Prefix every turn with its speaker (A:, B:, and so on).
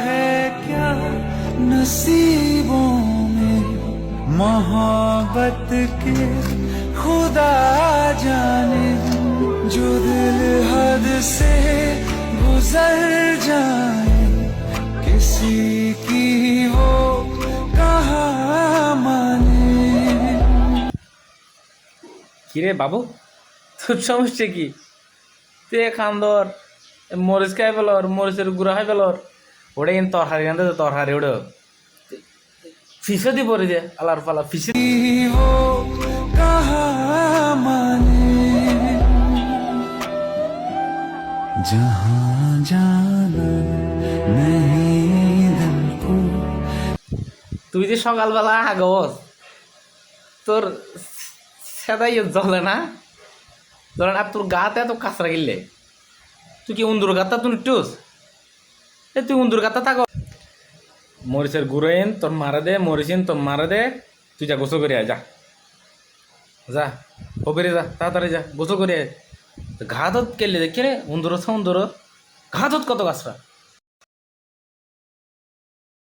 A: है क्या नसीबों में मोहब्बत के खुदा जाने जो दिल हद से गुजर जाए किसी की वो कहाँ माने।
B: কিরে বাবু, তোর সমস্যা কি? তুই খান্দর মরিচ খাই পেলর, মরিচের গুঁড়া খাই পেলর, ওটা কিন্তু তরকারি আনতে তরকারি ওটা ফিসে দি পরে যে আলার পালা ফিসে
A: वो कहाँ माने जहाँ जाना नहीं दिल को।
B: তুই যে সকালবেলা আগস তোর সেদাই জ্বলে না, ধরেন আর তোর গাতে এত কাঁচরা গিললে তুই কি উন্দুর গাতা তুই টুস এ তুই উন্দুর গাতা থাকো। মরিচের গুঁড়ো এন তোর মারা দে, মরিচিন তোর মারা দে, তুই যা গোসল করে আয়, যা যা ও বেরে যা, তাড়াতাড়ি যা গোসল করে আয়। ঘাতত কেলে দেখে রে উন্দুর উন্দুর ঘাতত কত কাঁচরা।